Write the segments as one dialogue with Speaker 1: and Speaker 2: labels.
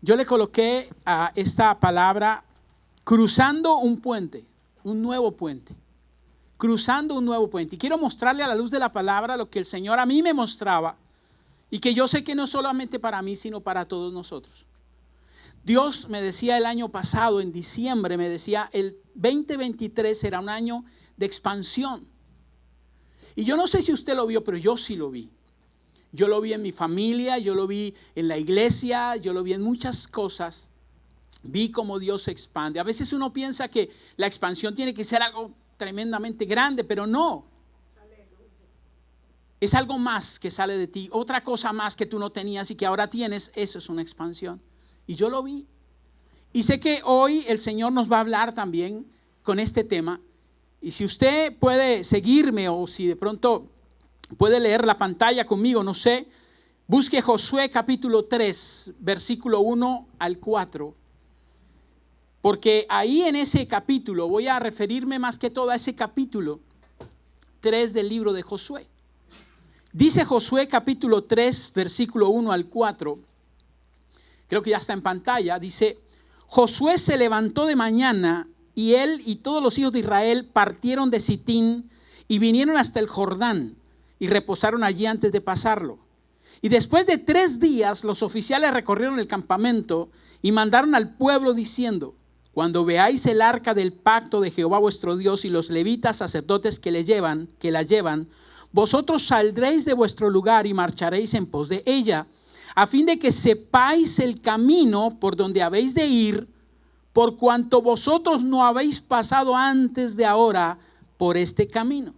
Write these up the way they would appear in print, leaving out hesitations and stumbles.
Speaker 1: Yo le coloqué a esta palabra cruzando un puente, un nuevo puente. Cruzando un nuevo puente. Y quiero mostrarle a la luz de la palabra lo que el Señor a mí me mostraba y que yo sé que no solamente para mí, sino para todos nosotros. Dios me decía el año pasado, en diciembre, me decía, el 2023 será un año de expansión. Y yo no sé si usted lo vio, pero yo sí lo vi. Yo lo vi en mi familia, yo lo vi en la iglesia, yo lo vi en muchas cosas. Vi cómo Dios se expande. A veces uno piensa que la expansión tiene que ser algo tremendamente grande, pero no. Es algo más que sale de ti, otra cosa más que tú no tenías y que ahora tienes. Eso es una expansión. Y yo lo vi. Y sé que hoy el Señor nos va a hablar también con este tema. Y si usted puede seguirme o si de pronto puede leer la pantalla conmigo, no sé, busque Josué capítulo 3, versículo 1 al 4. Porque ahí en ese capítulo, voy a referirme más que todo a ese capítulo 3 del libro de Josué. Dice Josué capítulo 3, versículo 1 al 4. Creo que ya está en pantalla. Dice, Josué se levantó de mañana y él y todos los hijos de Israel partieron de Sitín y vinieron hasta el Jordán y reposaron allí antes de pasarlo. Y después de 3 días los oficiales recorrieron el campamento y mandaron al pueblo diciendo, cuando veáis el arca del pacto de Jehová vuestro Dios y los levitas sacerdotes que la llevan, vosotros saldréis de vuestro lugar y marcharéis en pos de ella, a fin de que sepáis el camino por donde habéis de ir, por cuanto vosotros no habéis pasado antes de ahora por este camino.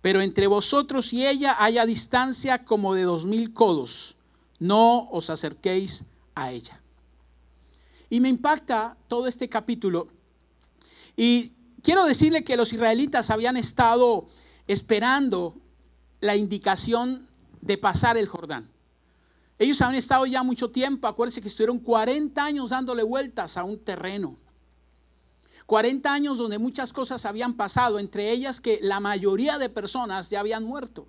Speaker 1: Pero entre vosotros y ella haya distancia como de 2000 codos, no os acerquéis a ella. Y me impacta todo este capítulo. Y quiero decirle que los israelitas habían estado esperando la indicación de pasar el Jordán. Ellos habían estado ya mucho tiempo, acuérdense que estuvieron 40 años dándole vueltas a un terreno. 40 años donde muchas cosas habían pasado, entre ellas que la mayoría de personas ya habían muerto.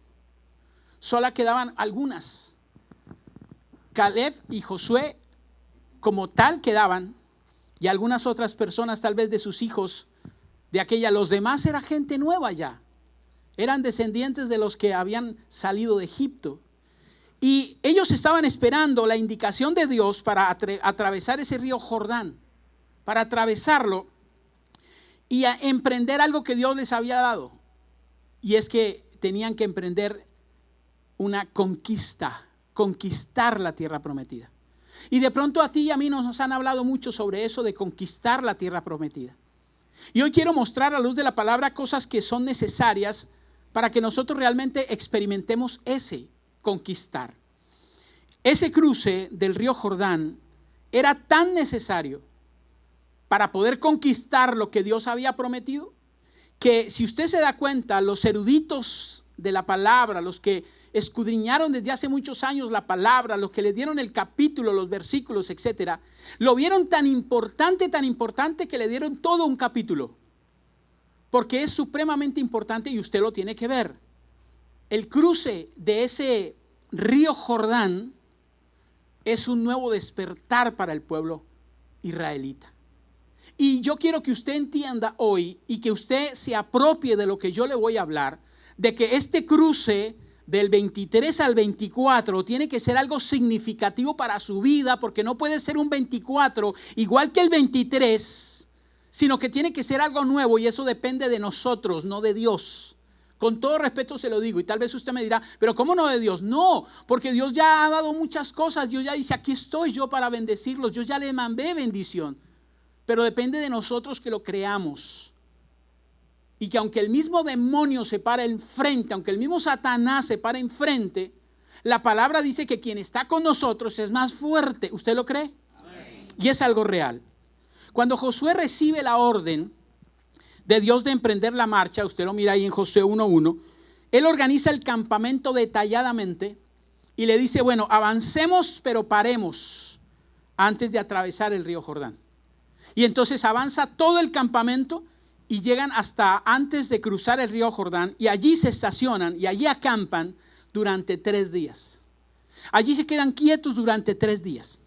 Speaker 1: Solo quedaban algunas. Caleb y Josué como tal quedaban, y algunas otras personas tal vez de sus hijos de aquella. Los demás era gente nueva ya, eran descendientes de los que habían salido de Egipto, y ellos estaban esperando la indicación de Dios para atravesar ese río Jordán, para atravesarlo y a emprender algo que Dios les había dado, y es que tenían que emprender una conquistar la tierra prometida. Y de pronto a ti y a mí nos han hablado mucho sobre eso de conquistar la tierra prometida. Y hoy quiero mostrar a la luz de la palabra cosas que son necesarias para que nosotros realmente experimentemos ese conquistar. Ese cruce del río Jordán era tan necesario para poder conquistar lo que Dios había prometido, que si usted se da cuenta, los eruditos de la palabra, los que escudriñaron desde hace muchos años la palabra, los que le dieron el capítulo, los versículos, etcétera, lo vieron tan importante que le dieron todo un capítulo, porque es supremamente importante y usted lo tiene que ver. El cruce de ese río Jordán es un nuevo despertar para el pueblo israelita. Y yo quiero que usted entienda hoy y que usted se apropie de lo que yo le voy a hablar, de que este cruce del 23 al 24 tiene que ser algo significativo para su vida, porque no puede ser un 24 igual que el 23, sino que tiene que ser algo nuevo, y eso depende de nosotros, no de Dios. Con todo respeto se lo digo, y tal vez usted me dirá, pero ¿cómo no de Dios? No, porque Dios ya ha dado muchas cosas. Dios ya dice, aquí estoy yo para bendecirlos, yo ya le mandé bendición, pero depende de nosotros que lo creamos. Y que aunque el mismo demonio se para enfrente, aunque el mismo Satanás se para enfrente, la palabra dice que quien está con nosotros es más fuerte. ¿Usted lo cree? Amén. Y es algo real. Cuando Josué recibe la orden de Dios de emprender la marcha, usted lo mira ahí en Josué 1:1, él organiza el campamento detalladamente y le dice, bueno, avancemos pero paremos antes de atravesar el río Jordán. Y entonces avanza todo el campamento y llegan hasta antes de cruzar el río Jordán, y allí se estacionan y allí acampan durante 3 días. Allí se quedan quietos durante 3 días.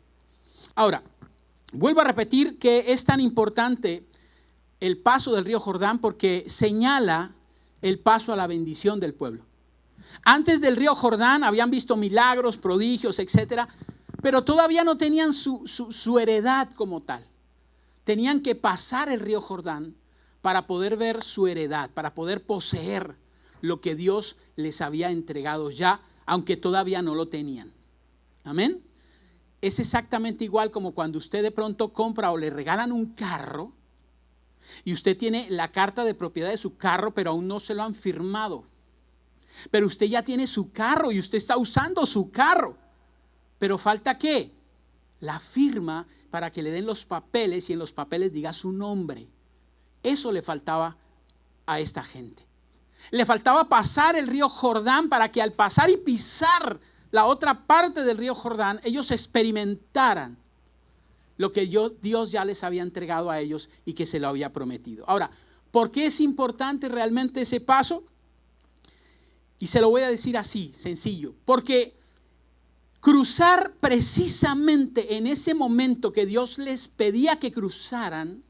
Speaker 1: Ahora, vuelvo a repetir que es tan importante el paso del río Jordán porque señala el paso a la bendición del pueblo. Antes del río Jordán habían visto milagros, prodigios, etcétera, pero todavía no tenían su heredad como tal. Tenían que pasar el río Jordán para poder ver su heredad, para poder poseer lo que Dios les había entregado ya, aunque todavía no lo tenían. Amén. Es exactamente igual como cuando usted de pronto compra o le regalan un carro y usted tiene la carta de propiedad de su carro, pero aún no se lo han firmado. Pero usted ya tiene su carro y usted está usando su carro. Pero falta ¿qué? La firma para que le den los papeles y en los papeles diga su nombre. Eso le faltaba a esta gente. Le faltaba pasar el río Jordán para que al pasar y pisar la otra parte del río Jordán, ellos experimentaran lo que Dios ya les había entregado a ellos y que se lo había prometido. Ahora, ¿por qué es importante realmente ese paso? Y se lo voy a decir así, sencillo. Porque cruzar precisamente en ese momento que Dios les pedía que cruzaran,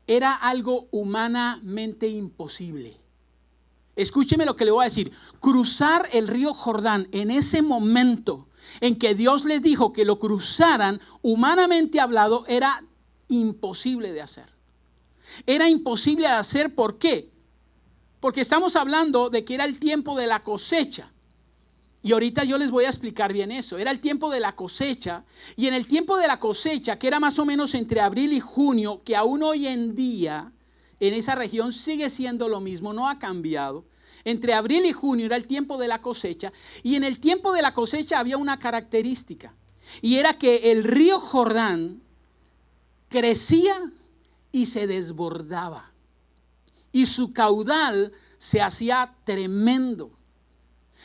Speaker 1: era algo humanamente imposible. Escúcheme lo que le voy a decir. Cruzar el río Jordán en ese momento en que Dios les dijo que lo cruzaran, humanamente hablado, era imposible de hacer. Era imposible de hacer, ¿por qué? Porque estamos hablando de que era el tiempo de la cosecha. Y ahorita yo les voy a explicar bien eso. Era el tiempo de la cosecha. Y en el tiempo de la cosecha, que era más o menos entre abril y junio, que aún hoy en día en esa región sigue siendo lo mismo, no ha cambiado. Entre abril y junio era el tiempo de la cosecha. Y en el tiempo de la cosecha había una característica. Y era que el río Jordán crecía y se desbordaba. Y su caudal se hacía tremendo.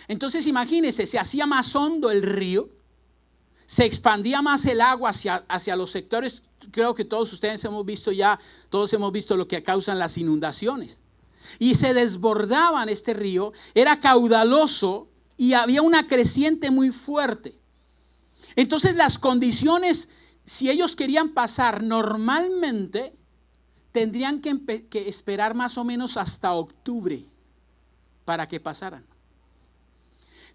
Speaker 1: Entonces imagínense, se hacía más hondo el río, se expandía más el agua hacia los sectores. Creo que todos ustedes hemos visto lo que causan las inundaciones. Y se desbordaban este río, era caudaloso y había una creciente muy fuerte. Entonces las condiciones, si ellos querían pasar normalmente, tendrían que esperar más o menos hasta octubre para que pasaran.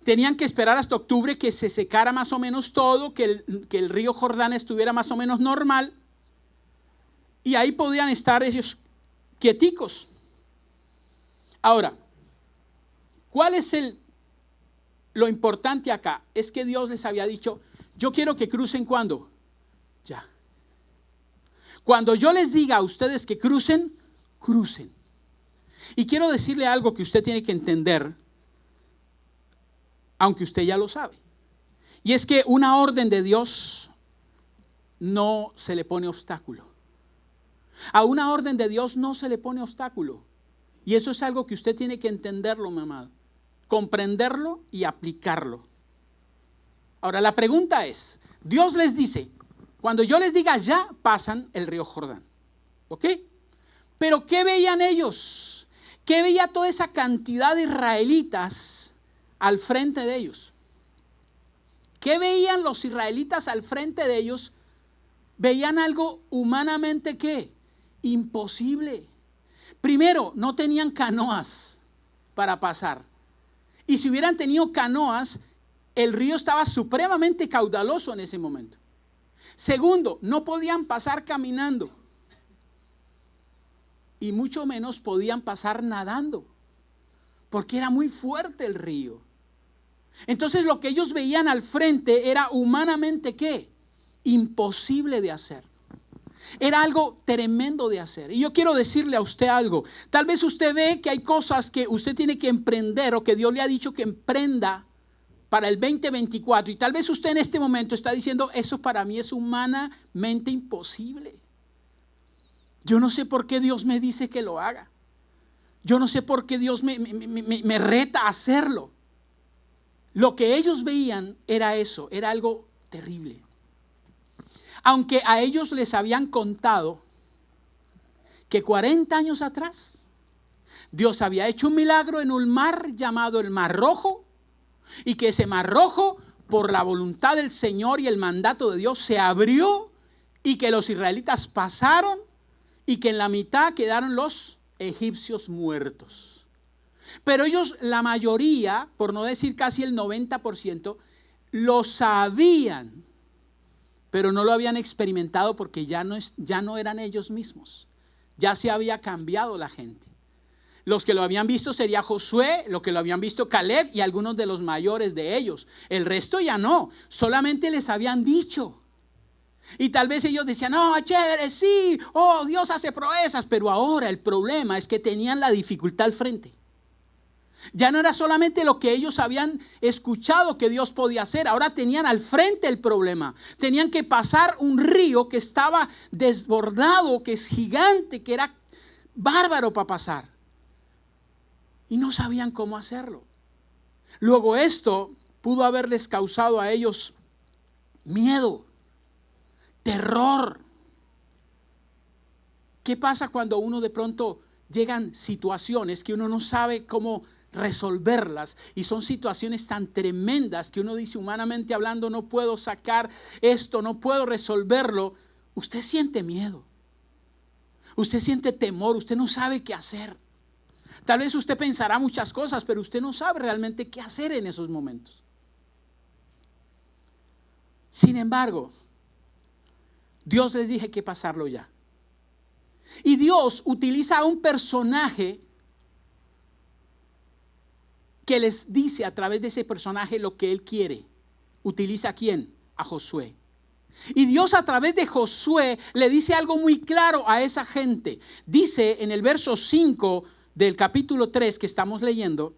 Speaker 1: Tenían que esperar hasta octubre que se secara más o menos todo, que el río Jordán estuviera más o menos normal. Y ahí podían estar ellos quieticos. Ahora, ¿cuál es lo importante acá? Es que Dios les había dicho, yo quiero que crucen ¿cuándo? Ya. Cuando yo les diga a ustedes que crucen, crucen. Y quiero decirle algo que usted tiene que entender, aunque usted ya lo sabe. Y es que una orden de Dios no se le pone obstáculo. A una orden de Dios no se le pone obstáculo. Y eso es algo que usted tiene que entenderlo, mi amado. Comprenderlo y aplicarlo. Ahora la pregunta es, Dios les dice, cuando yo les diga ya, pasan el río Jordán. ¿Ok? Pero ¿qué veían ellos? ¿Qué veía toda esa cantidad de israelitas al frente de ellos? ¿Qué veían los israelitas al frente de ellos? Veían algo humanamente ¿qué? Imposible. Primero, no tenían canoas para pasar. Y si hubieran tenido canoas, el río estaba supremamente caudaloso en ese momento. Segundo, no podían pasar caminando. Y mucho menos podían pasar nadando, porque era muy fuerte el río. Entonces lo que ellos veían al frente era humanamente ¿qué? Imposible de hacer. Era algo tremendo de hacer. Y yo quiero decirle a usted algo. Tal vez usted ve que hay cosas que usted tiene que emprender o que Dios le ha dicho que emprenda para el 2024. Y tal vez usted en este momento está diciendo, eso para mí es humanamente imposible. Yo no sé por qué Dios me dice que lo haga. Yo no sé por qué Dios me reta a hacerlo. Lo que ellos veían era eso, era algo terrible. Aunque a ellos les habían contado que 40 años atrás Dios había hecho un milagro en un mar llamado el Mar Rojo y que ese Mar Rojo por la voluntad del Señor y el mandato de Dios, se abrió y que los israelitas pasaron y que en la mitad quedaron los egipcios muertos. Pero ellos, la mayoría, por no decir casi el 90%, lo sabían, pero no lo habían experimentado porque ya no eran ellos mismos. Ya se había cambiado la gente. Los que lo habían visto sería Josué, los que lo habían visto Caleb y algunos de los mayores de ellos. El resto ya no, solamente les habían dicho. Y tal vez ellos decían, no, chévere, sí, oh, Dios hace proezas. Pero ahora el problema es que tenían la dificultad al frente. Ya no era solamente lo que ellos habían escuchado que Dios podía hacer. Ahora tenían al frente el problema. Tenían que pasar un río que estaba desbordado, que es gigante, que era bárbaro para pasar. Y no sabían cómo hacerlo. Luego esto pudo haberles causado a ellos miedo, terror. ¿Qué pasa cuando uno de pronto llegan situaciones que uno no sabe cómo resolverlas? Y son situaciones tan tremendas que uno dice, humanamente hablando, no puedo sacar esto, no puedo resolverlo. Usted siente miedo. Usted siente temor, usted no sabe qué hacer. Tal vez usted pensará muchas cosas, pero usted no sabe realmente qué hacer en esos momentos. Sin embargo, Dios les dije que pasarlo ya. Y Dios utiliza a un personaje que les dice a través de ese personaje lo que Él quiere. ¿Utiliza a quién? A Josué. Y Dios a través de Josué le dice algo muy claro a esa gente. Dice en el verso 5 del capítulo 3 que estamos leyendo,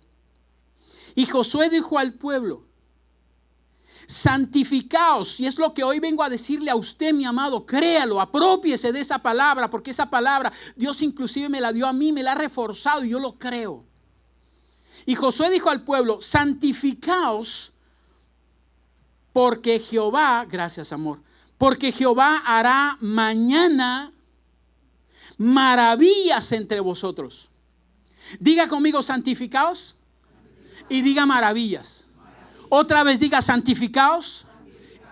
Speaker 1: y Josué dijo al pueblo, santificaos, y es lo que hoy vengo a decirle a usted, mi amado, créalo, aprópiese de esa palabra, porque esa palabra Dios inclusive me la dio a mí, me la ha reforzado y yo lo creo. Y Josué dijo al pueblo, santificaos, porque Jehová, gracias amor, porque Jehová hará mañana maravillas entre vosotros. Diga conmigo, santificaos, y diga maravillas. Otra vez diga santificaos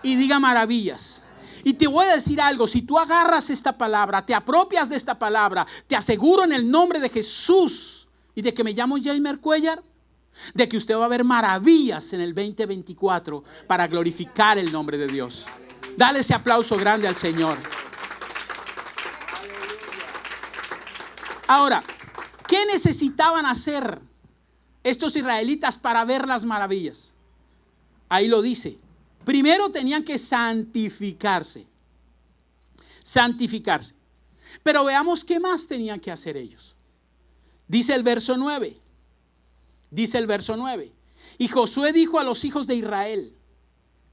Speaker 1: y diga maravillas. Y te voy a decir algo, si tú agarras esta palabra, te apropias de esta palabra, te aseguro en el nombre de Jesús y de que me llamo Jamer Cuellar, de que usted va a ver maravillas en el 2024 para glorificar el nombre de Dios. Dale ese aplauso grande al Señor. Ahora, ¿qué necesitaban hacer estos israelitas para ver las maravillas? Ahí lo dice. Primero tenían que santificarse. Santificarse. Pero veamos qué más tenían que hacer ellos. Dice el verso 9. Dice el verso 9. Y Josué dijo a los hijos de Israel,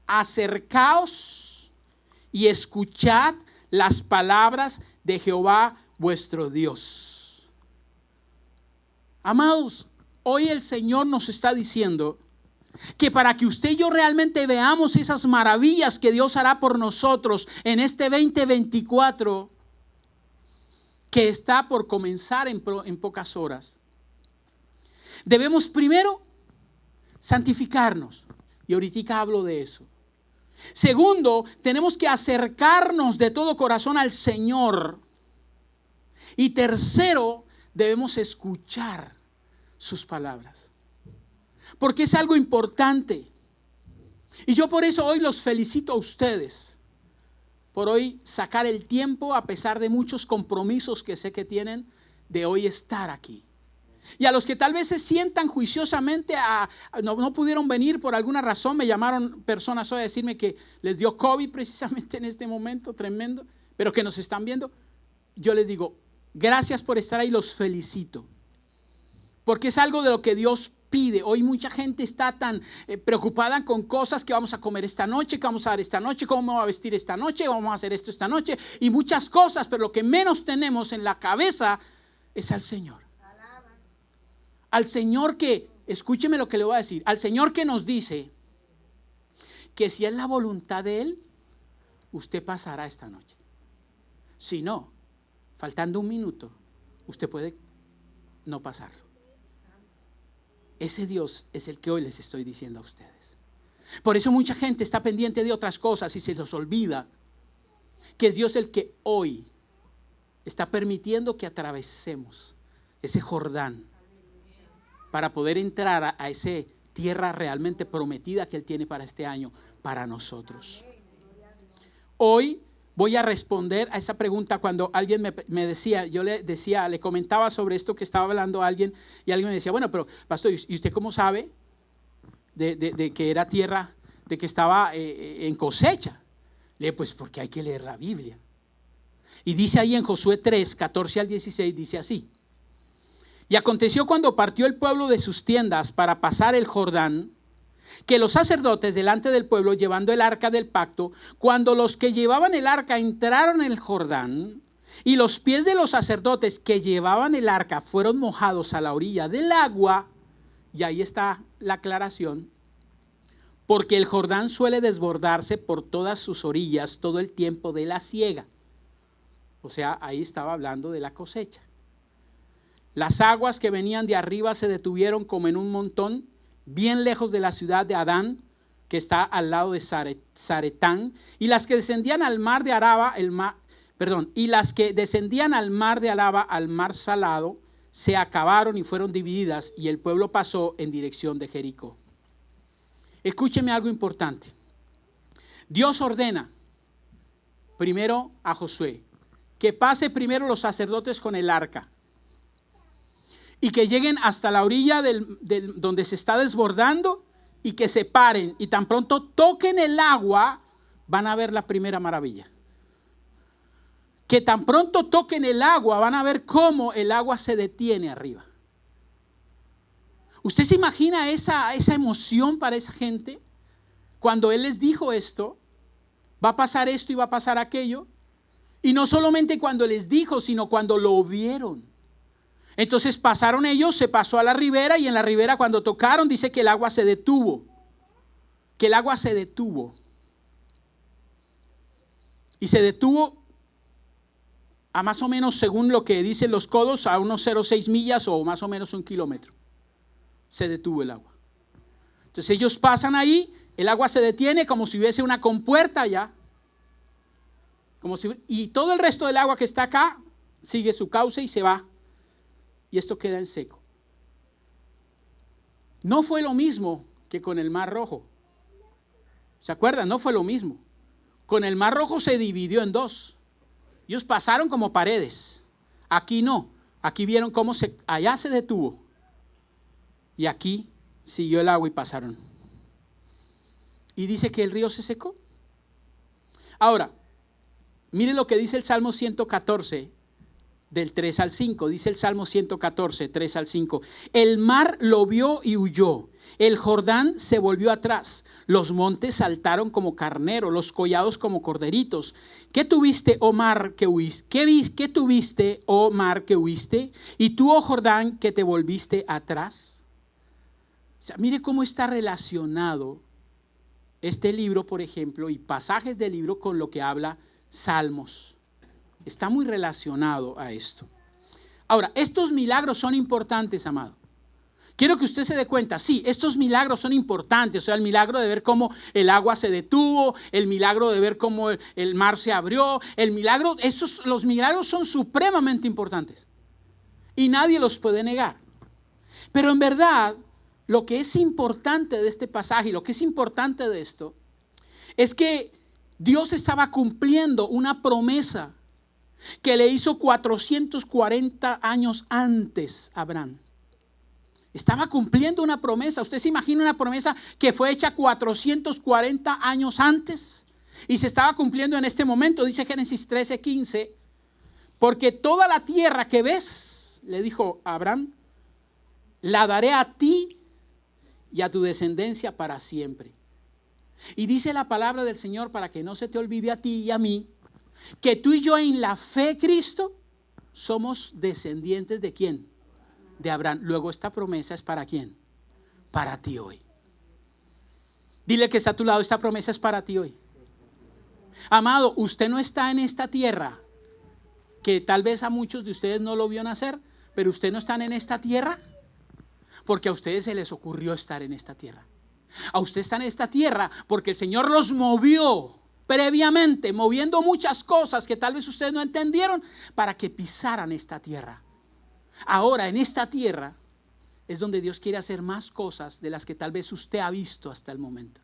Speaker 1: acercaos y escuchad las palabras de Jehová vuestro Dios. Amados, hoy el Señor nos está diciendo que para que usted y yo realmente veamos esas maravillas que Dios hará por nosotros en este 2024 que está por comenzar en pocas horas, debemos primero santificarnos. Y ahorita hablo de eso. Segundo, tenemos que acercarnos de todo corazón al Señor. Y tercero, debemos escuchar sus palabras. Porque es algo importante. Y yo por eso hoy los felicito a ustedes. Por hoy sacar el tiempo, a pesar de muchos compromisos que sé que tienen, de hoy estar aquí. Y a los que tal vez se sientan juiciosamente, no pudieron venir por alguna razón, me llamaron personas hoy a decirme que les dio COVID precisamente en este momento tremendo, pero que nos están viendo. Yo les digo, gracias por estar ahí, los felicito. Porque es algo de lo que Dios pide. Hoy mucha gente está tan preocupada con cosas que vamos a comer esta noche, que vamos a dar esta noche, cómo me voy a vestir esta noche, cómo vamos a hacer esto esta noche, y muchas cosas, pero lo que menos tenemos en la cabeza es al Señor. Al Señor que, escúcheme lo que le voy a decir, al Señor que nos dice que si es la voluntad de Él, usted pasará esta noche. Si no, faltando un minuto, usted puede no pasarlo. Ese Dios es el que hoy les estoy diciendo a ustedes. Por eso mucha gente está pendiente de otras cosas y se les olvida que es Dios el que hoy está permitiendo que atravesemos ese Jordán para poder entrar a esa tierra realmente prometida que Él tiene para este año, para nosotros. Hoy voy a responder a esa pregunta cuando alguien me decía, yo le comentaba sobre esto que estaba hablando a alguien y alguien me decía, bueno, pero pastor, ¿y usted cómo sabe de que era tierra, de que estaba en cosecha? Le dije, pues porque hay que leer la Biblia. Y dice ahí en Josué 3, 14 al 16, dice así: y aconteció cuando partió el pueblo de sus tiendas para pasar el Jordán, que los sacerdotes delante del pueblo llevando el arca del pacto, cuando los que llevaban el arca entraron en el Jordán, y los pies de los sacerdotes que llevaban el arca fueron mojados a la orilla del agua, y ahí está la aclaración, porque el Jordán suele desbordarse por todas sus orillas todo el tiempo de la siega. O sea, ahí estaba hablando de la cosecha. Las aguas que venían de arriba se detuvieron como en un montón, bien lejos de la ciudad de Adán, que está al lado de Zaretán, y las que descendían al mar de Araba, y las que descendían al mar de Araba, al mar salado, se acabaron y fueron divididas, y el pueblo pasó en dirección de Jericó. Escúcheme algo importante. Dios ordena primero a Josué que pase primero los sacerdotes con el arca y que lleguen hasta la orilla donde se está desbordando y que se paren, y tan pronto toquen el agua van a ver la primera maravilla. Que tan pronto toquen el agua van a ver cómo el agua se detiene arriba. ¿Usted se imagina esa emoción para esa gente? Cuando Él les dijo esto, va a pasar esto y va a pasar aquello. Y no solamente cuando les dijo, sino cuando lo vieron. Entonces pasaron ellos, se pasó a la ribera, y en la ribera cuando tocaron dice que el agua se detuvo. Que el agua se detuvo. Y se detuvo a más o menos, según lo que dicen los codos, a unos 0,6 millas o más o menos 1 kilómetro. Se detuvo el agua. Entonces ellos pasan ahí, el agua se detiene como si hubiese una compuerta allá. Y todo el resto del agua que está acá sigue su cauce y se va. Y esto queda en seco. No fue lo mismo que con el Mar Rojo. ¿Se acuerdan? No fue lo mismo. Con el Mar Rojo se dividió en dos. Ellos pasaron como paredes. Aquí no. Aquí vieron cómo allá se detuvo. Y aquí siguió el agua y pasaron. Y dice que el río se secó. Ahora, mire lo que dice el Salmo 114, del 3 al 5. Dice el Salmo 114, 3 al 5. El mar lo vio y huyó. El Jordán se volvió atrás. Los montes saltaron como carneros, los collados como corderitos. ¿Qué tuviste, oh mar, que huiste? ¿Qué tuviste, oh mar, que huiste? Y tú, oh Jordán, que te volviste atrás. O sea, mire cómo está relacionado este libro, por ejemplo, y pasajes del libro con lo que habla Salmos. Está muy relacionado a esto. Ahora, estos milagros son importantes, amado. Quiero que usted se dé cuenta, sí, estos milagros son importantes. O sea, el milagro de ver cómo el agua se detuvo, el milagro de ver cómo el mar se abrió, los milagros son supremamente importantes. Y nadie los puede negar. Pero en verdad, lo que es importante de este pasaje y lo que es importante de esto es que Dios estaba cumpliendo una promesa que le hizo 440 años antes a Abraham. Estaba cumpliendo una promesa. ¿Usted se imagina una promesa que fue hecha 440 años antes y se estaba cumpliendo en este momento? Dice Génesis 13:15, porque toda la tierra que ves, le dijo a Abraham, la daré a ti y a tu descendencia para siempre. Y dice la palabra del Señor, para que no se te olvide a ti y a mí, que tú y yo en la fe Cristo somos descendientes ¿de quién? De Abraham. Luego esta promesa es ¿para quién? Para ti hoy. Dile que está a tu lado, esta promesa es para ti hoy. Amado, usted no está en esta tierra, que tal vez a muchos de ustedes no lo vio nacer, pero usted no está en esta tierra porque a ustedes se les ocurrió estar en esta tierra. A usted está en esta tierra porque el Señor los movió previamente, moviendo muchas cosas que tal vez ustedes no entendieron para que pisaran esta tierra. Ahora en esta tierra es donde Dios quiere hacer más cosas de las que tal vez usted ha visto hasta el momento.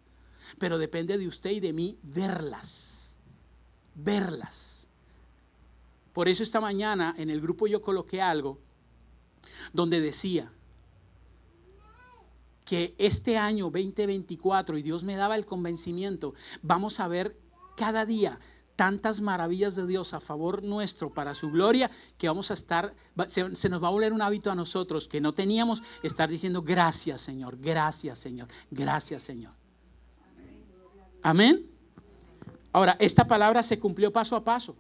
Speaker 1: Pero depende de usted y de mí verlas. Por eso esta mañana en el grupo yo coloqué algo donde decía que este año 2024, y Dios me daba el convencimiento, vamos a ver cada día tantas maravillas de Dios a favor nuestro para su gloria, que vamos a estar, se nos va a volver un hábito a nosotros que no teníamos, estar diciendo gracias Señor, gracias Señor, gracias Señor. Amén. Ahora, esta palabra se cumplió paso a paso.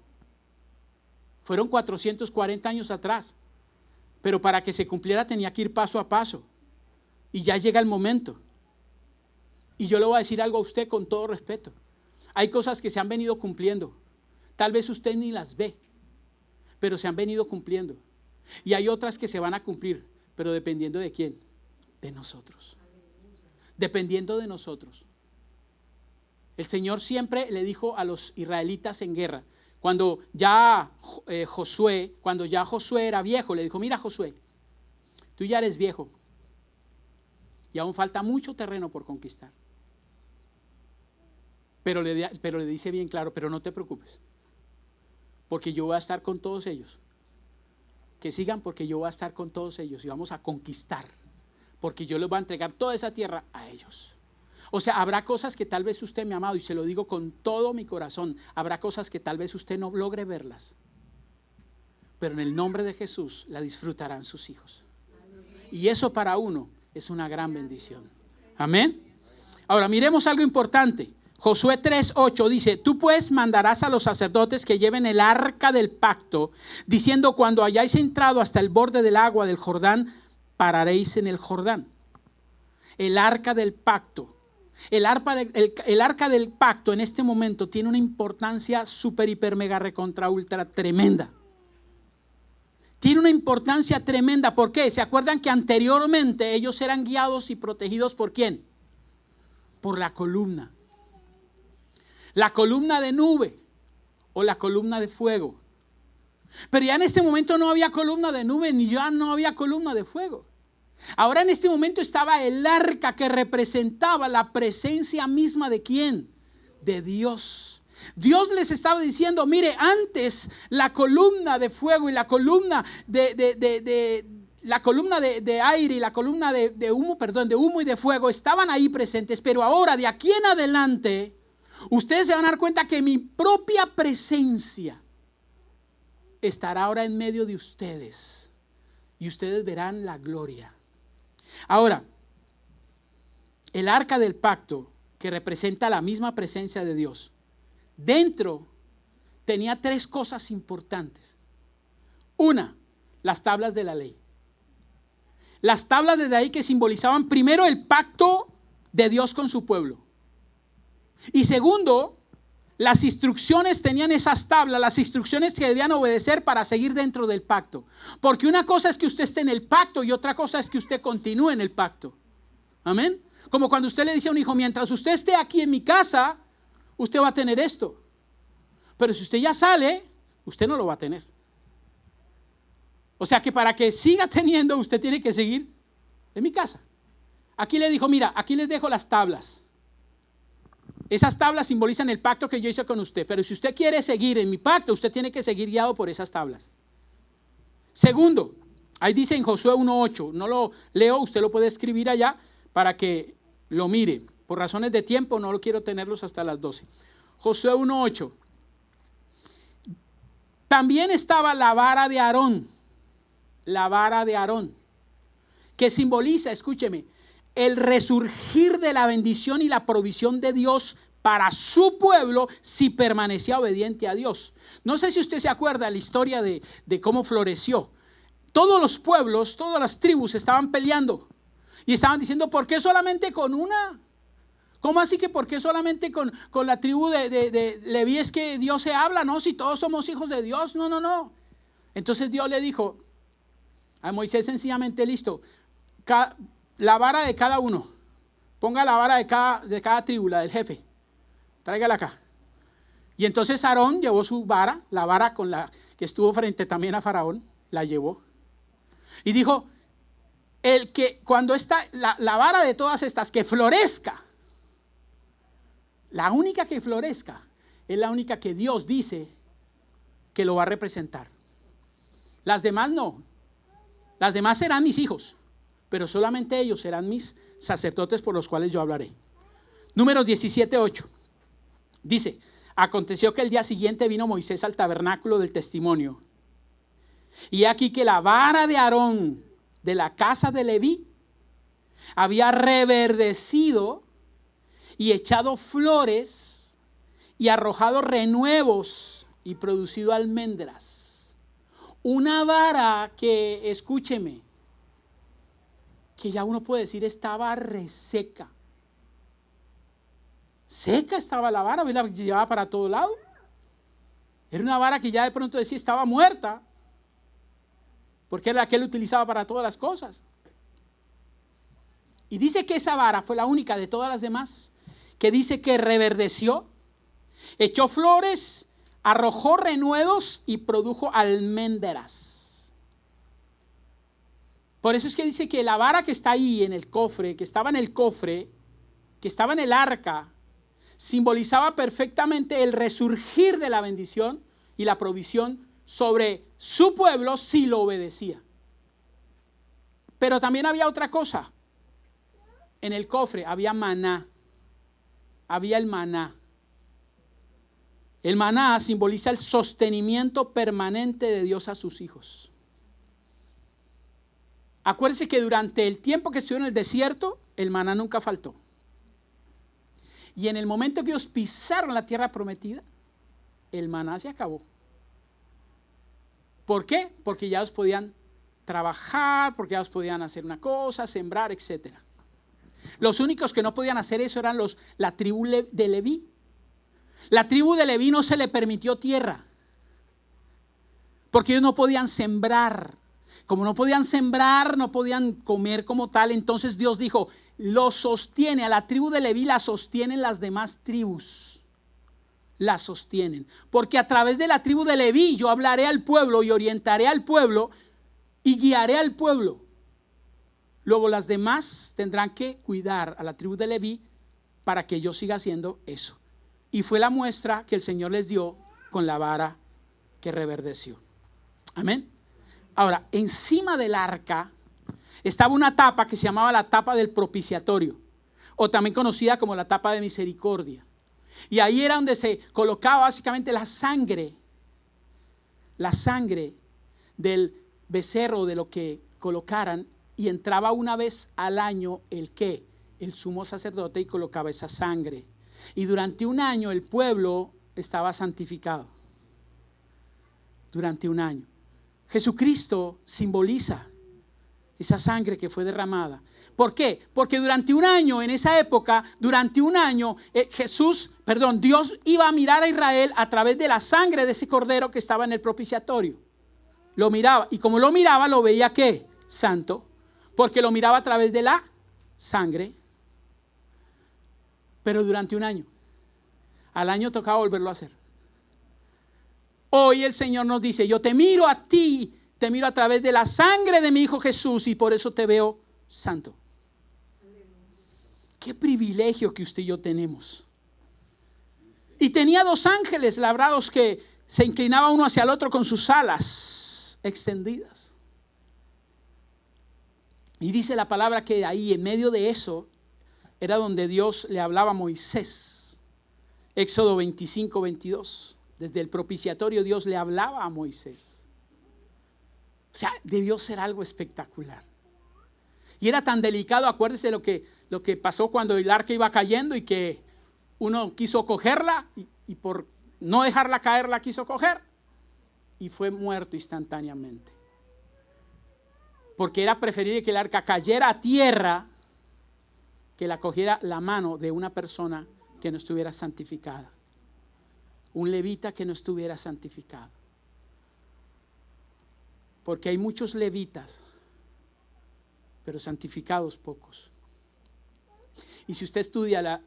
Speaker 1: Fueron 440 años atrás, pero para que se cumpliera tenía que ir paso a paso. Y ya llega el momento. Y yo le voy a decir algo a usted con todo respeto. Hay cosas que se han venido cumpliendo. Tal vez usted ni las ve, pero se han venido cumpliendo. Y hay otras que se van a cumplir, pero dependiendo de quién, de nosotros. Dependiendo de nosotros. El Señor siempre le dijo a los israelitas en guerra, cuando ya Josué era viejo, le dijo, mira Josué, tú ya eres viejo y aún falta mucho terreno por conquistar. Pero le dice bien claro, pero no te preocupes, porque yo voy a estar con todos ellos. Que sigan porque yo voy a estar con todos ellos y vamos a conquistar, porque yo les voy a entregar toda esa tierra a ellos. O sea, habrá cosas que tal vez usted, mi amado, y se lo digo con todo mi corazón, habrá cosas que tal vez usted no logre verlas, pero en el nombre de Jesús la disfrutarán sus hijos. Y eso para uno es una gran bendición. Amén. Ahora miremos algo importante. Josué 3:8 dice, tú pues mandarás a los sacerdotes que lleven el arca del pacto, diciendo, cuando hayáis entrado hasta el borde del agua del Jordán, pararéis en el Jordán. El arca del pacto. El arca del pacto en este momento tiene una importancia súper, hiper, mega, recontra, ultra, tremenda. Tiene una importancia tremenda. ¿Por qué? ¿Se acuerdan que anteriormente ellos eran guiados y protegidos por quién? Por la columna. La columna de nube o la columna de fuego. Pero ya en este momento no había columna de nube ni ya no había columna de fuego. Ahora en este momento estaba el arca que representaba la presencia misma de ¿quién? De Dios. Dios les estaba diciendo, mire, antes la columna de fuego y la columna de aire y la columna de humo y de fuego estaban ahí presentes, pero ahora de aquí en adelante ustedes se van a dar cuenta que mi propia presencia estará ahora en medio de ustedes y ustedes verán la gloria. Ahora, el arca del pacto, que representa la misma presencia de Dios, dentro tenía tres cosas importantes. Una, las tablas de la ley. Las tablas de la ley que simbolizaban primero el pacto de Dios con su pueblo. Y segundo, las instrucciones tenían esas tablas, las instrucciones que debían obedecer para seguir dentro del pacto. Porque una cosa es que usted esté en el pacto y otra cosa es que usted continúe en el pacto. Amén. Como cuando usted le dice a un hijo, mientras usted esté aquí en mi casa, usted va a tener esto. Pero si usted ya sale, usted no lo va a tener. O sea que para que siga teniendo, usted tiene que seguir en mi casa. Aquí le dijo, mira, aquí les dejo las tablas. Esas tablas simbolizan el pacto que yo hice con usted. Pero si usted quiere seguir en mi pacto, usted tiene que seguir guiado por esas tablas. Segundo, ahí dice en Josué 1:8. No lo leo, usted lo puede escribir allá para que lo mire. Por razones de tiempo no lo quiero tenerlos hasta las 12. Josué 1:8. También estaba la vara de Aarón. La vara de Aarón. Que simboliza, escúcheme, el resurgir de la bendición y la provisión de Dios para su pueblo si permanecía obediente a Dios. No sé si usted se acuerda de la historia de cómo floreció. Todos los pueblos, todas las tribus estaban peleando y estaban diciendo, ¿por qué solamente con una? ¿Cómo así que por qué solamente con la tribu de Leví es que Dios se habla? No, si todos somos hijos de Dios, no. Entonces Dios le dijo a Moisés sencillamente, listo, la vara de cada uno, Ponga la vara de cada tribu, la del jefe. Tráigala acá. Y entonces Aarón llevó su vara, la vara con la que estuvo frente también a Faraón, la llevó. Y dijo, el que cuando está la vara de todas estas que florezca, la única que florezca es la única que Dios dice que lo va a representar. Las demás no. Las demás serán mis hijos, pero solamente ellos serán mis sacerdotes por los cuales yo hablaré. Números 17:8. Dice, aconteció que el día siguiente vino Moisés al tabernáculo del testimonio. Y aquí que la vara de Aarón de la casa de Leví había reverdecido y echado flores y arrojado renuevos y producido almendras. Una vara que, escúcheme, que ya uno puede decir estaba reseca. Seca estaba la vara, la llevaba para todo lado. Era una vara que ya de pronto decía estaba muerta, porque era la que él utilizaba para todas las cosas. Y dice que esa vara fue la única de todas las demás, que dice que reverdeció, echó flores, arrojó renuevos y produjo almendras. Por eso es que dice que la vara que está ahí en el cofre, que estaba en el cofre, que estaba en el arca, simbolizaba perfectamente el resurgir de la bendición y la provisión sobre su pueblo si lo obedecía. Pero también había otra cosa. En el cofre había maná. Había el maná. El maná simboliza el sostenimiento permanente de Dios a sus hijos. Acuérdense que durante el tiempo que estuvo en el desierto, el maná nunca faltó. Y en el momento que ellos pisaron la tierra prometida, el maná se acabó. ¿Por qué? Porque ya ellos podían trabajar, porque ya ellos podían hacer una cosa, sembrar, etc. Los únicos que no podían hacer eso eran la tribu de Leví. La tribu de Leví no se le permitió tierra, porque ellos no podían sembrar. Como no podían sembrar, no podían comer como tal, entonces Dios dijo, lo sostiene, a la tribu de Leví la sostienen las demás tribus. La sostienen. Porque a través de la tribu de Leví yo hablaré al pueblo y orientaré al pueblo y guiaré al pueblo. Luego las demás tendrán que cuidar a la tribu de Leví para que yo siga haciendo eso. Y fue la muestra que el Señor les dio con la vara que reverdeció. Amén. Ahora, encima del arca estaba una tapa que se llamaba la tapa del propiciatorio, o también conocida como la tapa de misericordia. Y ahí era donde se colocaba básicamente la sangre del becerro, de lo que colocaran, y entraba una vez al año el sumo sacerdote y colocaba esa sangre. Y durante un año el pueblo estaba santificado. Durante un año. Jesucristo simboliza esa sangre que fue derramada. ¿Por qué? Porque durante un año, en esa época, Dios iba a mirar a Israel a través de la sangre de ese cordero que estaba en el propiciatorio. Lo miraba, y como lo miraba, lo veía ¿qué? Santo, porque lo miraba a través de la sangre. Pero durante un año. Al año tocaba volverlo a hacer. Hoy el Señor nos dice, yo te miro a ti, te miro a través de la sangre de mi Hijo Jesús y por eso te veo santo. Qué privilegio que usted y yo tenemos. Y tenía 2 ángeles labrados que se inclinaba uno hacia el otro con sus alas extendidas. Y dice la palabra que ahí en medio de eso era donde Dios le hablaba a Moisés. Éxodo 25:22. Desde el propiciatorio Dios le hablaba a Moisés. O sea, debió ser algo espectacular. Y era tan delicado, acuérdese lo que pasó cuando el arca iba cayendo y que uno quiso cogerla y por no dejarla caer la quiso coger y fue muerto instantáneamente. Porque era preferible que el arca cayera a tierra que la cogiera la mano de una persona que no estuviera santificada. Un levita que no estuviera santificado. Porque hay muchos levitas, pero santificados pocos. Y si usted estudia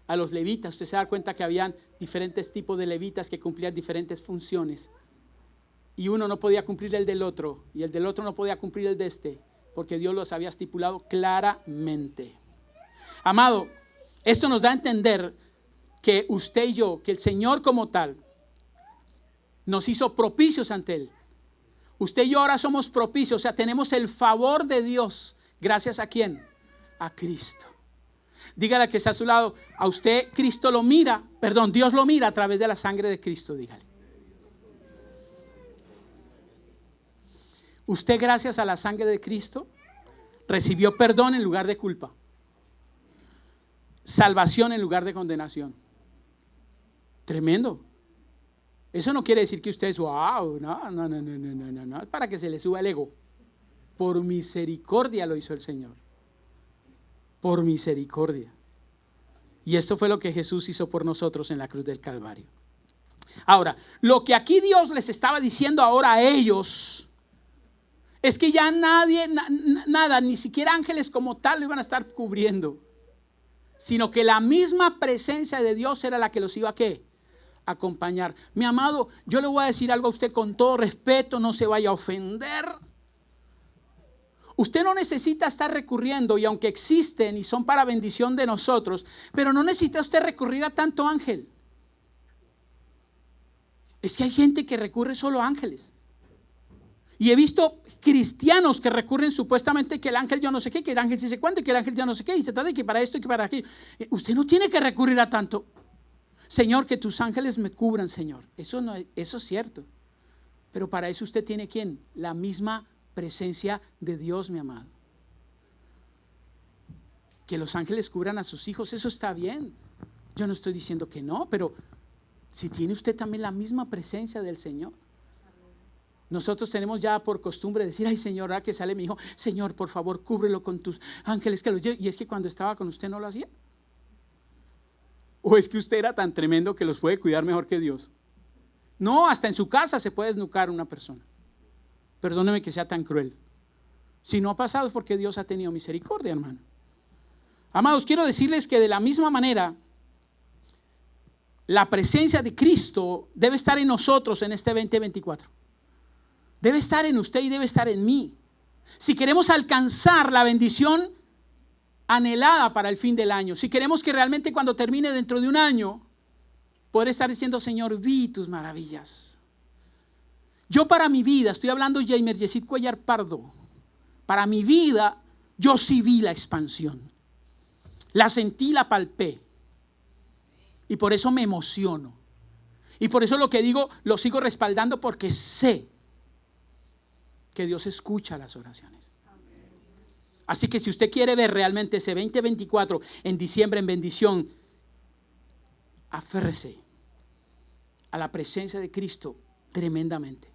Speaker 1: a los levitas, usted se da cuenta que habían diferentes tipos de levitas que cumplían diferentes funciones. Y uno no podía cumplir el del otro, y el del otro no podía cumplir el de este, porque Dios los había estipulado claramente. Amado, esto nos da a entender que usted y yo, que el Señor como tal, nos hizo propicios ante Él. Usted y yo ahora somos propicios, o sea, tenemos el favor de Dios. ¿Gracias a quién? A Cristo. Dígale que está a su lado, a usted Cristo lo mira, Dios lo mira a través de la sangre de Cristo, dígale. Usted, gracias a la sangre de Cristo, recibió perdón en lugar de culpa, salvación en lugar de condenación. Tremendo. Eso no quiere decir que usted es wow, no, para que se le suba el ego. Por misericordia lo hizo el Señor. Por misericordia. Y esto fue lo que Jesús hizo por nosotros en la cruz del Calvario. Ahora, lo que aquí Dios les estaba diciendo ahora a ellos es que ya nadie, nada, ni siquiera ángeles como tal lo iban a estar cubriendo, sino que la misma presencia de Dios era la que los iba a ¿qué? Acompañar. Mi amado, yo le voy a decir algo a usted con todo respeto, no se vaya a ofender. Usted no necesita estar recurriendo, y aunque existen y son para bendición de nosotros, pero no necesita usted recurrir a tanto ángel. Es que hay gente que recurre solo a ángeles. Y he visto cristianos que recurren supuestamente que el ángel yo no sé qué, que el ángel sí sé cuánto, y que el ángel yo no sé qué, y se trata de que para esto y que para aquello. Usted no tiene que recurrir a tanto. Señor, que tus ángeles me cubran, Señor. Eso es cierto. Pero para eso usted tiene ¿quién? La misma presencia de Dios, mi amado. Que los ángeles cubran a sus hijos, eso está bien. Yo no estoy diciendo que no, pero si tiene usted también la misma presencia del Señor. Nosotros tenemos ya por costumbre decir, ay Señor, ahora que sale mi hijo, Señor, por favor, cúbrelo con tus ángeles que los lleve. Y es que cuando estaba con usted no lo hacía. ¿O es que usted era tan tremendo que los puede cuidar mejor que Dios? No, hasta en su casa se puede desnucar una persona. Perdóneme que sea tan cruel. Si no ha pasado es porque Dios ha tenido misericordia, hermano. Amados, quiero decirles que de la misma manera, la presencia de Cristo debe estar en nosotros en este 2024. Debe estar en usted y debe estar en mí. Si queremos alcanzar la bendición anhelada para el fin del año, si queremos que realmente cuando termine dentro de un año, poder estar diciendo, Señor, vi tus maravillas. Yo para mi vida, estoy hablando Jaime Yesid Cuellar Pardo, para mi vida yo sí vi la expansión. La sentí, la palpé. Y por eso me emociono. Y por eso lo que digo lo sigo respaldando, porque sé que Dios escucha las oraciones. Así que si usted quiere ver realmente ese 2024 en diciembre en bendición, aférrese a la presencia de Cristo tremendamente.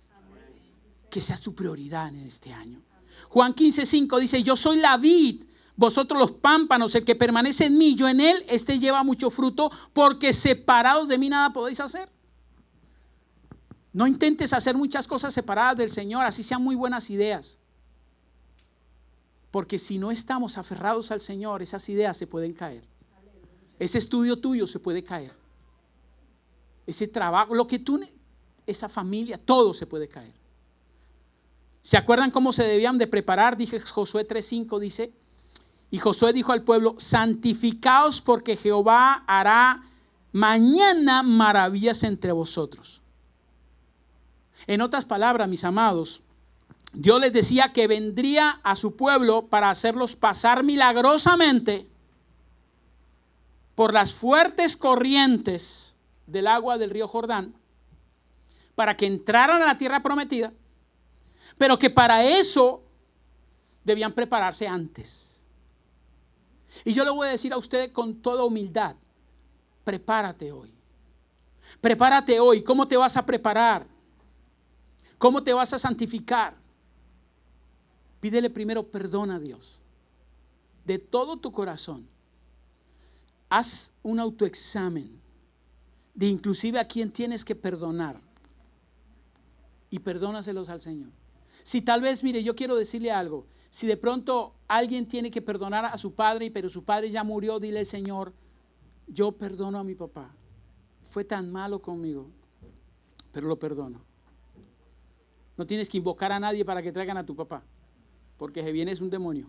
Speaker 1: Que sea su prioridad en este año. Juan 15:5 dice, yo soy la vid, vosotros los pámpanos, el que permanece en mí, yo en él, este lleva mucho fruto, porque separados de mí nada podéis hacer. No intentes hacer muchas cosas separadas del Señor, así sean muy buenas ideas. Porque si no estamos aferrados al Señor, esas ideas se pueden caer. Ese estudio tuyo se puede caer. Ese trabajo, lo que tú, esa familia, todo se puede caer. ¿Se acuerdan cómo se debían de preparar? Dije Josué 3:5 dice, y Josué dijo al pueblo, santificaos porque Jehová hará mañana maravillas entre vosotros. En otras palabras, mis amados, Dios les decía que vendría a su pueblo para hacerlos pasar milagrosamente por las fuertes corrientes del agua del río Jordán, para que entraran a la tierra prometida, pero que para eso debían prepararse antes. Y yo le voy a decir a usted con toda humildad, prepárate hoy. Prepárate hoy. ¿Cómo te vas a preparar? ¿Cómo te vas a santificar? Pídele primero perdón a Dios. De todo tu corazón. Haz un autoexamen de inclusive a quién tienes que perdonar. Y perdónaselos al Señor. Si tal vez, mire, yo quiero decirle algo. Si de pronto alguien tiene que perdonar a su padre, pero su padre ya murió, dile: Señor, yo perdono a mi papá. Fue tan malo conmigo, pero lo perdono. No tienes que invocar a nadie para que traigan a tu papá, porque si viene es un demonio.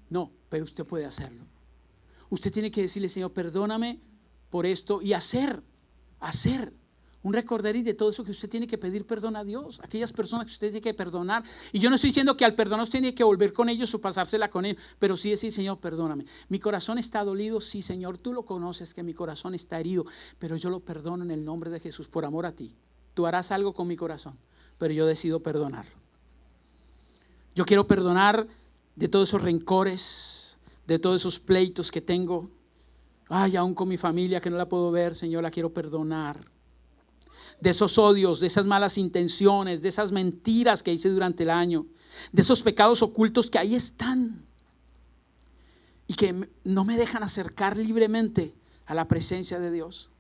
Speaker 1: No, pero usted puede hacerlo. Usted tiene que decirle: Señor, perdóname por esto, y hacer un recorderis de todo eso que usted tiene que pedir perdón a Dios, aquellas personas que usted tiene que perdonar. Y yo no estoy diciendo que al perdonar usted tiene que volver con ellos o pasársela con ellos, pero sí decir: Señor, perdóname. Mi corazón está dolido, sí, Señor, tú lo conoces, que mi corazón está herido, pero yo lo perdono en el nombre de Jesús, por amor a ti. Tú harás algo con mi corazón, pero yo decido perdonarlo. Yo quiero perdonar de todos esos rencores, de todos esos pleitos que tengo. Ay, aún con mi familia que no la puedo ver, Señor, la quiero perdonar. De esos odios, de esas malas intenciones, de esas mentiras que hice durante el año, de esos pecados ocultos que ahí están y que no me dejan acercar libremente a la presencia de Dios.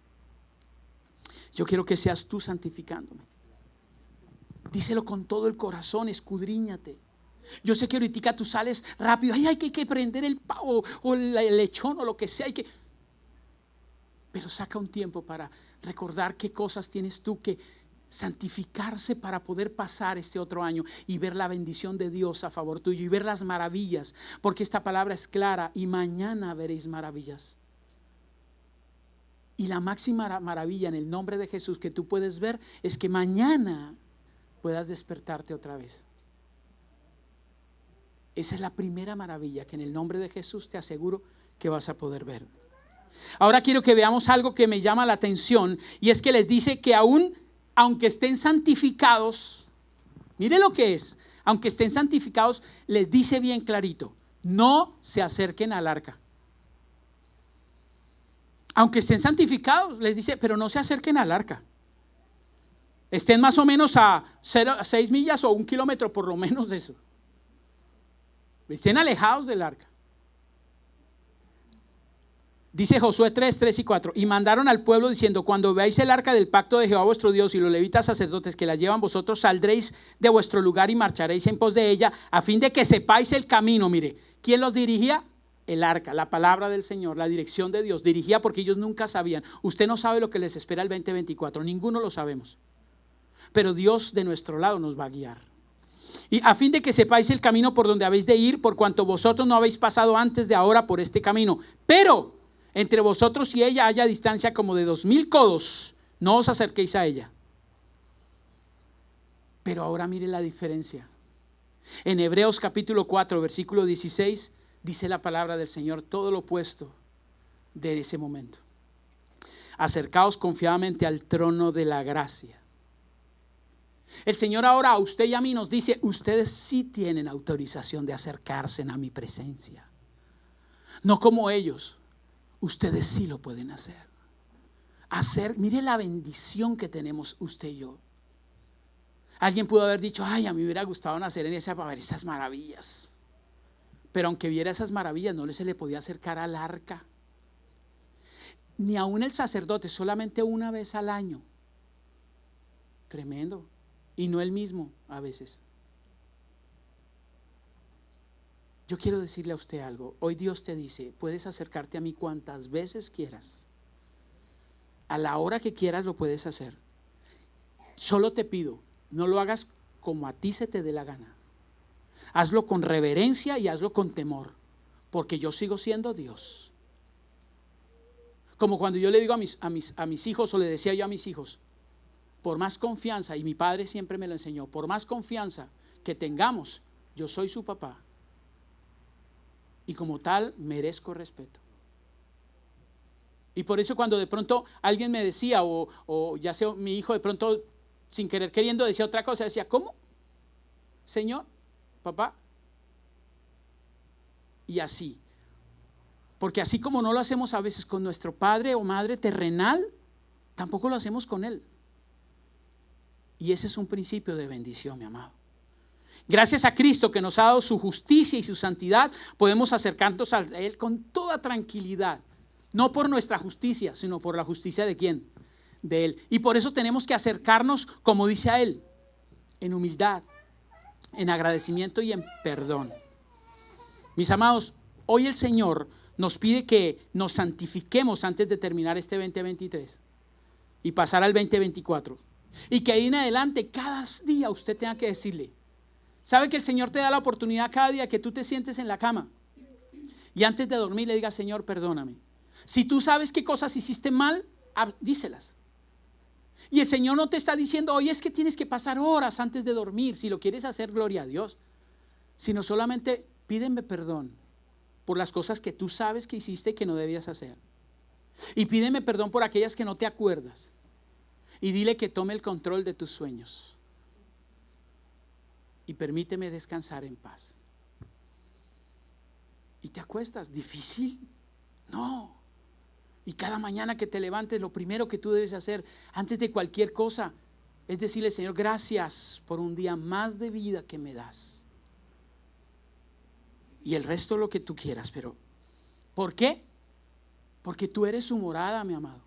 Speaker 1: Yo quiero que seas tú santificándome. Díselo con todo el corazón, escudriñate. Yo sé que ahorita tú sales rápido: ay, hay que prender el pavo o el lechón o lo que sea, pero saca un tiempo para recordar qué cosas tienes tú que santificarse para poder pasar este otro año y ver la bendición de Dios a favor tuyo y ver las maravillas, porque esta palabra es clara: y mañana veréis maravillas. Y la máxima maravilla en el nombre de Jesús que tú puedes ver es que mañana puedas despertarte otra vez. Esa es la primera maravilla que en el nombre de Jesús te aseguro que vas a poder ver. Ahora quiero que veamos algo que me llama la atención, y es que les dice que aunque estén santificados, mire lo que es, aunque estén santificados, les dice bien clarito: no se acerquen al arca. Aunque estén santificados, les dice, pero no se acerquen al arca. Estén más o menos a 6 millas o 1 kilómetro por lo menos de eso. Estén alejados del arca. Dice Josué 3 y 4: y mandaron al pueblo diciendo: cuando veáis el arca del pacto de Jehová vuestro Dios y los levitas sacerdotes que la llevan, vosotros saldréis de vuestro lugar y marcharéis en pos de ella, a fin de que sepáis el camino. Mire, ¿quién los dirigía? El arca, la palabra del Señor, la dirección de Dios. Dirigía porque ellos nunca sabían. Usted no sabe lo que les espera el 2024, ninguno lo sabemos. Pero Dios de nuestro lado nos va a guiar. Y a fin de que sepáis el camino por donde habéis de ir, por cuanto vosotros no habéis pasado antes de ahora por este camino. Pero entre vosotros y ella haya distancia como de 2000 codos, no os acerquéis a ella. Pero ahora mire la diferencia. En Hebreos capítulo 4, versículo 16, dice la palabra del Señor todo lo opuesto de ese momento. Acercaos confiadamente al trono de la gracia. El Señor ahora a usted y a mí nos dice: ustedes sí tienen autorización de acercarse a mi presencia. No como ellos, ustedes sí lo pueden hacer. Mire la bendición que tenemos usted y yo. Alguien pudo haber dicho: ay, a mí me hubiera gustado nacer en esa para ver esas maravillas. Pero aunque viera esas maravillas, no se le podía acercar al arca. Ni aún el sacerdote, solamente una vez al año. Tremendo. Y no el mismo a veces. Yo quiero decirle a usted algo. Hoy Dios te dice: puedes acercarte a mí cuantas veces quieras. A la hora que quieras lo puedes hacer. Solo te pido, no lo hagas como a ti se te dé la gana. Hazlo con reverencia y hazlo con temor, porque yo sigo siendo Dios. Como cuando yo le digo a mis hijos, o le decía yo a mis hijos: por más confianza, y mi padre siempre me lo enseñó, por más confianza que tengamos, yo soy su papá. Y como tal, merezco respeto. Y por eso cuando de pronto alguien me decía, o ya sea mi hijo de pronto sin querer queriendo decía otra cosa, decía: ¿cómo? Señor, papá. Y así. Porque así como no lo hacemos a veces con nuestro padre o madre terrenal, tampoco lo hacemos con él. Y ese es un principio de bendición, mi amado. Gracias a Cristo que nos ha dado su justicia y su santidad, podemos acercarnos a Él con toda tranquilidad. No por nuestra justicia, sino por la justicia ¿de quién? De Él. Y por eso tenemos que acercarnos, como dice a Él, en humildad, en agradecimiento y en perdón. Mis amados, hoy el Señor nos pide que nos santifiquemos antes de terminar este 2023 y pasar al 2024. Y que ahí en adelante, cada día usted tenga que decirle, ¿sabe que el Señor te da la oportunidad cada día que tú te sientes en la cama? Y antes de dormir le digas, Señor, perdóname. Si tú sabes qué cosas hiciste mal, díselas. Y el Señor no te está diciendo, oye, es que tienes que pasar horas antes de dormir. Si lo quieres hacer, gloria a Dios. Sino solamente pídeme perdón por las cosas que tú sabes que hiciste y que no debías hacer. Y pídeme perdón por aquellas que no te acuerdas. Y dile que tome el control de tus sueños. Y permíteme descansar en paz. Y te acuestas, ¿difícil? No. Y cada mañana que te levantes, lo primero que tú debes hacer antes de cualquier cosa es decirle, Señor, gracias por un día más de vida que me das. Y el resto lo que tú quieras, pero ¿por qué? Porque tú eres su morada, mi amado.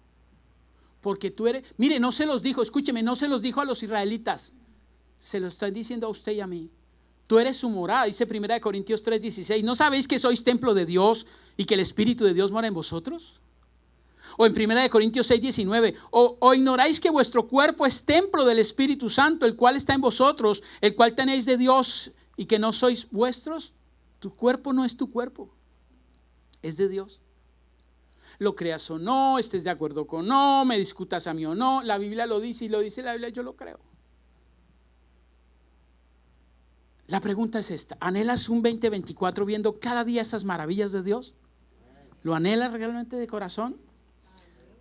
Speaker 1: Porque tú eres, mire, no se los dijo, escúcheme, no se los dijo a los israelitas, se lo están diciendo a usted y a mí. Tú eres su morada, dice 1 Corintios 3:16. ¿No sabéis que sois templo de Dios y que el Espíritu de Dios mora en vosotros? O en 1 Corintios 6:19. O ignoráis que vuestro cuerpo es templo del Espíritu Santo, el cual está en vosotros, el cual tenéis de Dios y que no sois vuestros. Tu cuerpo no es tu cuerpo, es de Dios. Lo creas o no, estés de acuerdo con no, me discutas a mí o no, la Biblia lo dice y lo dice la Biblia, yo lo creo. La pregunta es esta, ¿anhelas un 2024 viendo cada día esas maravillas de Dios? ¿Lo anhelas realmente de corazón?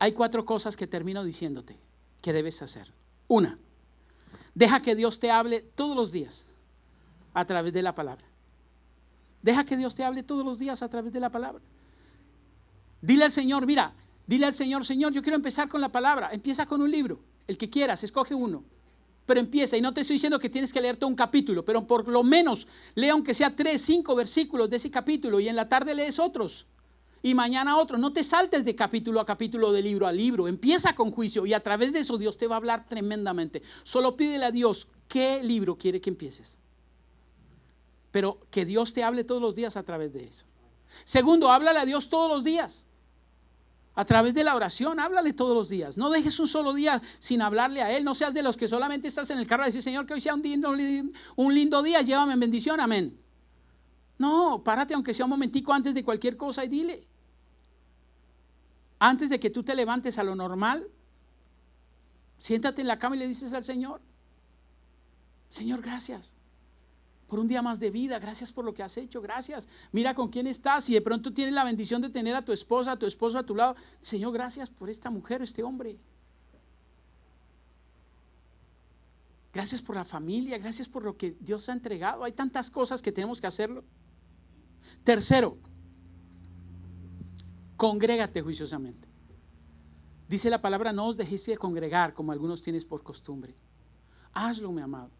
Speaker 1: Hay 4 cosas que termino diciéndote que debes hacer. 1, deja que Dios te hable todos los días a través de la palabra. Deja que Dios te hable todos los días a través de la palabra. Dile al Señor, mira, dile al Señor, Señor, yo quiero empezar con la palabra. Empieza con un libro, el que quieras, escoge uno. Pero empieza, y no te estoy diciendo que tienes que leer todo un capítulo, pero por lo menos lea aunque sea 3, 5 versículos de ese capítulo y en la tarde lees otros y mañana otros. No te saltes de capítulo a capítulo, de libro a libro. Empieza con juicio y a través de eso Dios te va a hablar tremendamente. Solo pídele a Dios qué libro quiere que empieces. Pero que Dios te hable todos los días a través de eso. Segundo, háblale a Dios todos los días. A través de la oración, háblale todos los días. No dejes un solo día sin hablarle a Él. No seas de los que solamente estás en el carro y dices, Señor, que hoy sea un lindo día, llévame en bendición, amén. No, párate aunque sea un momentico antes de cualquier cosa y dile. Antes de que tú te levantes a lo normal, siéntate en la cama y le dices al Señor, Señor, gracias por un día más de vida, gracias por lo que has hecho, gracias. Mira con quién estás y de pronto tienes la bendición de tener a tu esposa, a tu esposo a tu lado. Señor, gracias por esta mujer, este hombre. Gracias por la familia, gracias por lo que Dios ha entregado. Hay tantas cosas que tenemos que hacerlo. Tercero, congrégate juiciosamente. Dice la palabra, no os dejéis de congregar como algunos tienes por costumbre. Hazlo, mi amado.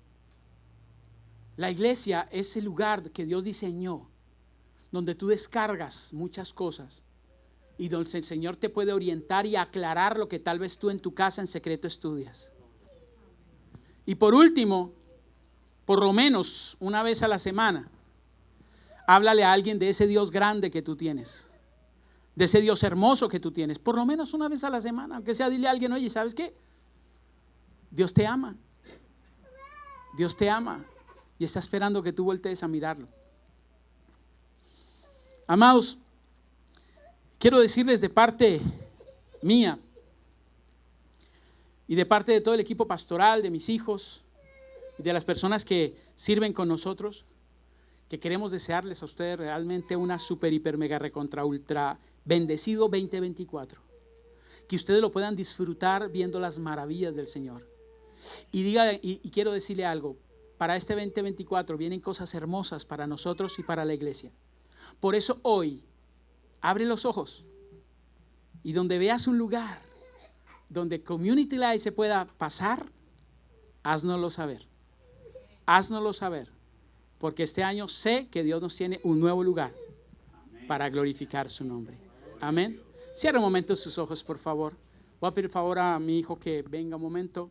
Speaker 1: La iglesia es el lugar que Dios diseñó, donde tú descargas muchas cosas y donde el Señor te puede orientar y aclarar lo que tal vez tú en tu casa en secreto estudias. Y por último, por lo menos una vez a la semana, háblale a alguien de ese Dios grande que tú tienes, de ese Dios hermoso que tú tienes, por lo menos una vez a la semana, aunque sea dile a alguien, oye, ¿sabes qué? Dios te ama. Dios te ama. Y está esperando que tú voltees a mirarlo. Amados, quiero decirles de parte mía y de parte de todo el equipo pastoral, de mis hijos y de las personas que sirven con nosotros, que queremos desearles a ustedes realmente una super, hiper, mega, recontra, ultra bendecido 2024. Que ustedes lo puedan disfrutar viendo las maravillas del Señor. Y quiero decirle algo. Para este 2024 vienen cosas hermosas para nosotros y para la iglesia. Por eso hoy, abre los ojos y donde veas un lugar donde Community Life se pueda pasar, háznoslo saber. Háznoslo saber. Porque este año sé que Dios nos tiene un nuevo lugar para glorificar su nombre. Amén. Cierra un momento sus ojos, por favor. Voy a pedir favor a mi hijo que venga un momento.